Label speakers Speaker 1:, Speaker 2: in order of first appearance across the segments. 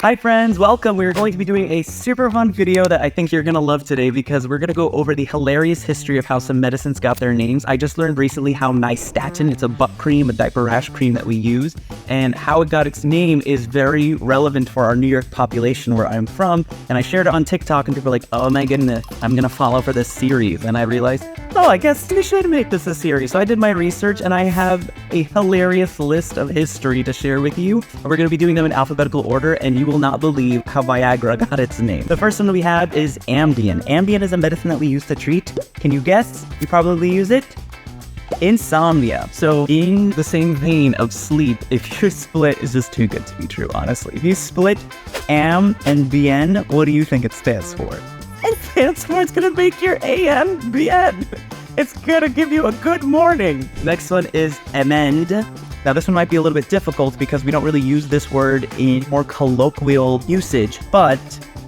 Speaker 1: Hi friends, welcome. We're going to be doing a super fun video that I think you're going to love today because we're going to go over the hilarious history of how some medicines got their names. I just learned recently how NYSTATIN, it's a butt cream, a diaper rash cream that we use, and how it got its name is very relevant for our New York population where I'm from. And I shared it on TikTok and people were like, oh my goodness, I'm going to follow for this series. And I realized, oh, I guess we should make this a series. So I did my research and I have a hilarious list of history to share with you. We're going to be doing them in alphabetical order and you will not believe how Viagra got its name. The first one we have is Ambien. Ambien is a medicine that we use to treat, can you guess? You probably use it? Insomnia. So in the same vein of sleep, if you split, it's just too good to be true, honestly. If you split Am and Bien, what do you think it stands for? It stands for, it's gonna make your AM Bien. It's gonna give you a good morning. Next one is amend. Now this one might be a little bit difficult because we don't really use this word in more colloquial usage, but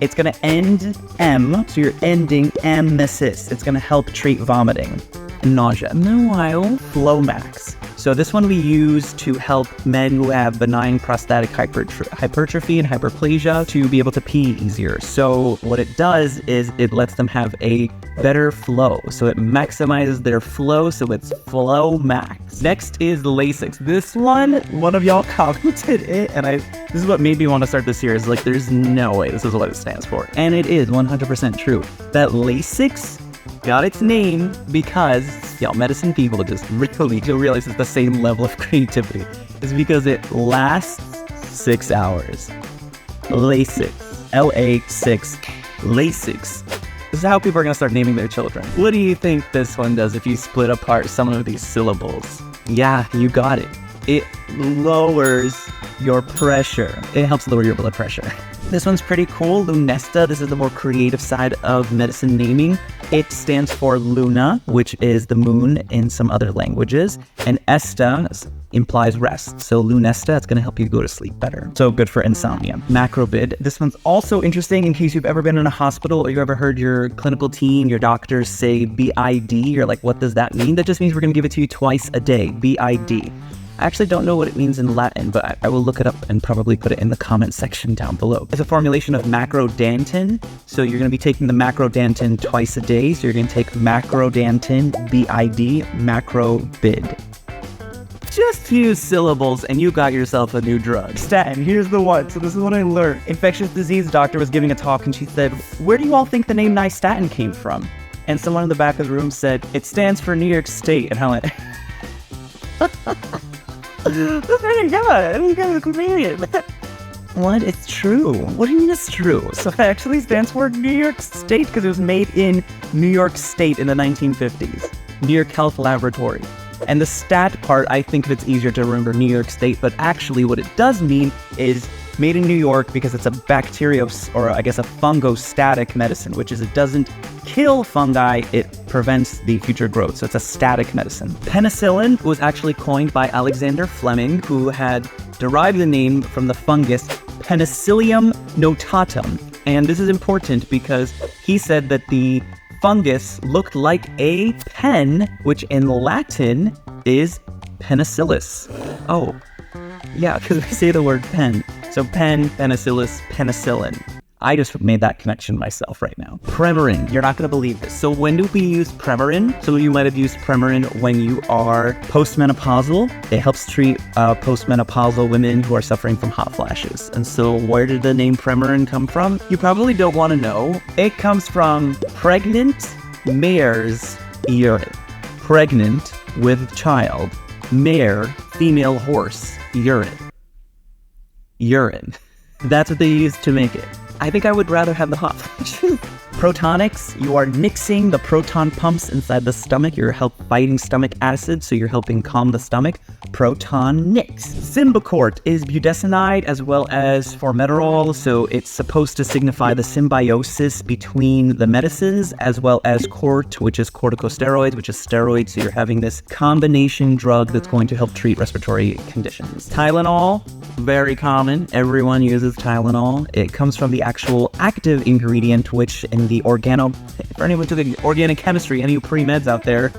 Speaker 1: it's gonna end M, so you're ending emesis. It's gonna help treat vomiting and nausea. Meanwhile, Flomax. So this one we use to help men who have benign prostatic hypertrophy and hyperplasia to be able to pee easier. So what it does is it lets them have a better flow. So it maximizes their flow, so it's Flomax. Next is LASIX. This one of y'all commented it, and this is what made me want to start this series. Like, there's no way this is what it stands for. And it is 100% true. That LASIX got its name because, y'all medicine people just really do realize it's the same level of creativity. It's because it lasts 6 hours. LASIX. LA6. LASIX. This is how people are going to start naming their children. What do you think this one does if you split apart some of these syllables? Yeah, you got it. It lowers your pressure. It helps lower your blood pressure. This one's pretty cool, Lunesta. This is the more creative side of medicine naming. It stands for Luna, which is the moon in some other languages, and Esta implies rest. So Lunesta, it's going to help you go to sleep better. So good for insomnia. Macrobid. This one's also interesting in case you've ever been in a hospital or you ever heard your clinical team, your doctors say BID. You're like, what does that mean? That just means we're going to give it to you twice a day. BID. I actually don't know what it means in Latin, but I will look it up and probably put it in the comment section down below. It's a formulation of macrodantin. So you're going to be taking the macrodantin twice a day. So you're going to take macrodantin, BID, macrobid. Just few syllables and you got yourself a new drug. Statin, here's the one. So this is what I learned. Infectious disease doctor was giving a talk and she said, where do you all think the name NYSTATIN came from? And someone in the back of the room said, it stands for New York State. And I went, that's very good. You guys are comedian. What? It's true. What do you mean it's true? So it actually stands for New York State because it was made in New York State in the 1950s. New York Health Laboratory. And the stat part, I think it's easier to remember New York State, but actually what it does mean is made in New York because it's a or I guess a fungostatic medicine, which is it doesn't kill fungi, it prevents the future growth. So it's a static medicine. Penicillin was actually coined by Alexander Fleming, who had derived the name from the fungus Penicillium notatum. And this is important because he said that the fungus looked like a pen, which in Latin is penicillus. Oh, yeah, because we say the word pen. So pen, penicillus, penicillin. I just made that connection myself right now. PREMARIN. You're not going to believe this. So when do we use PREMARIN? So you might have used PREMARIN when you are postmenopausal. It helps treat postmenopausal women who are suffering from hot flashes. And so where did the name PREMARIN come from? You probably don't want to know. It comes from pregnant mare's urine. Pregnant with child. Mare, female horse, urine. Urine. That's what they use to make it. I think I would rather have the hot flashes. Protonics, you are nixing the proton pumps inside the stomach. You're fighting stomach acid, so you're helping calm the stomach. Proton nix. SYMBICORT is budesonide as well as formoterol, so it's supposed to signify the symbiosis between the medicines as well as CORT, which is corticosteroids, which is steroids. So you're having this combination drug that's going to help treat respiratory conditions. Tylenol, very common. Everyone uses Tylenol. It comes from the actual active ingredient, which in the for anyone who took organic chemistry, any pre-meds out there,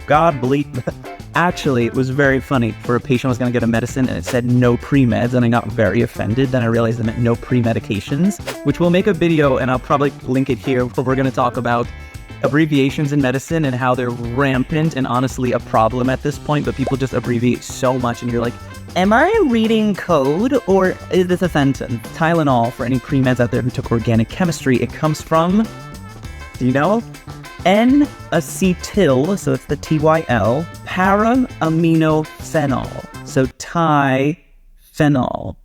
Speaker 1: God bleep. Actually, it was very funny. For a patient, I was going to get a medicine and it said no pre-meds, and I got very offended. Then I realized it meant no pre-medications, which we'll make a video, and I'll probably link it here, where we're going to talk about abbreviations in medicine and how they're rampant and honestly a problem at this point, but people just abbreviate so much, and you're like, am I reading code or is this a sentence? Tylenol, for any pre-meds out there who took organic chemistry, it comes from, do you know? N-acetyl, so it's the T-Y-L, para-aminophenol, so Ty-phenol.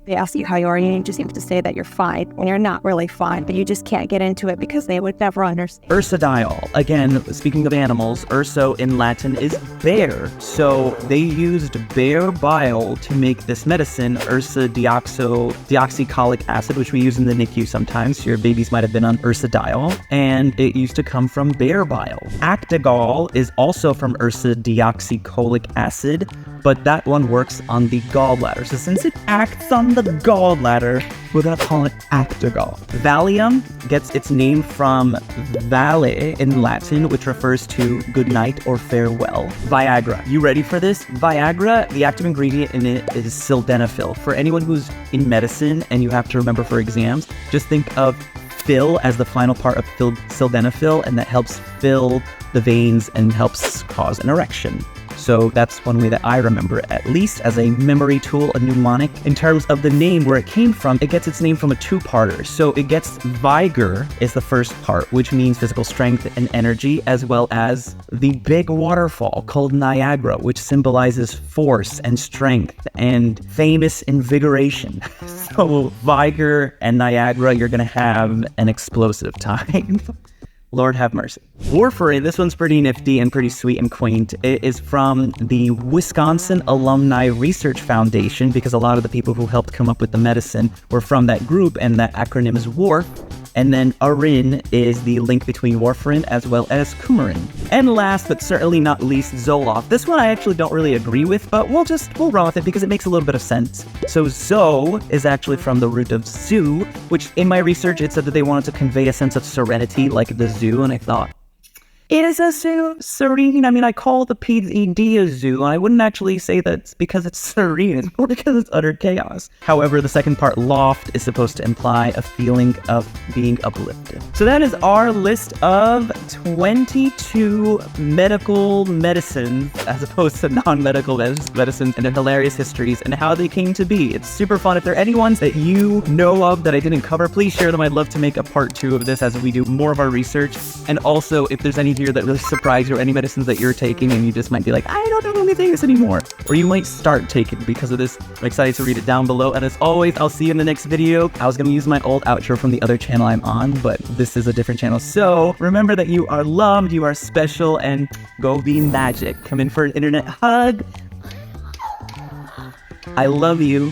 Speaker 2: They ask you how you are, and you just have to say that you're fine when you're not really fine, but you just can't get into it because they would never understand.
Speaker 1: Ursodiol. Again, speaking of animals, urso in Latin is bear. So they used bear bile to make this medicine, URSODEOXYCHOLIC acid, which we use in the NICU sometimes. Your babies might have been on ursodiol, and it used to come from bear bile. Actigol is also from ursodeoxycholic acid, but that one works on the gallbladder. So since it acts on the gallbladder, we're gonna call it Actigol. Valium gets its name from vale in Latin, which refers to good night or farewell. Viagra. You ready for this? Viagra, the active ingredient in it is sildenafil. For anyone who's in medicine and you have to remember for exams, just think of fill as the final part of sildenafil, and that helps fill the veins and helps cause an erection. So that's one way that I remember it, at least as a memory tool, a mnemonic. In terms of the name, where it came from, it gets its name from a two-parter. So it gets vigor is the first part, which means physical strength and energy, as well as the big waterfall called Niagara, which symbolizes force and strength and famous invigoration. So vigor and Niagara, you're gonna have an explosive time. Lord have mercy. Warfarin, this one's pretty nifty and pretty sweet and quaint. It is from the Wisconsin Alumni Research Foundation, because a lot of the people who helped come up with the medicine were from that group, and that acronym is WARF. And then arin is the link between warfarin as well as coumarin. And last but certainly not least, Zoloft. This one I actually don't really agree with, but we'll run with it because it makes a little bit of sense. So zo is actually from the root of zoo, which in my research it said that they wanted to convey a sense of serenity like the zoo, and I thought, it is a zoo, serene. I mean, I call the PED a zoo, and I wouldn't actually say that's because it's serene, it's more because it's utter chaos. However, the second part, loft, is supposed to imply a feeling of being uplifted. So that is our list of 22 medical medicines, as opposed to non-medical medicines, and their hilarious histories and how they came to be. It's super fun. If there are any ones that you know of that I didn't cover, please share them. I'd love to make a part 2 of this as we do more of our research. And also, if there's any here that really surprise you, or any medicines that you're taking and you just might be like, I don't know if I'm taking this anymore, or you might start taking because of this, I'm excited to read it down below. And as always, I'll see you in the next video. I was going to use my old outro from the other channel I'm on, but this is a different channel. So remember that you are loved, you are special, and go be magic. Come in for an internet hug. I love you.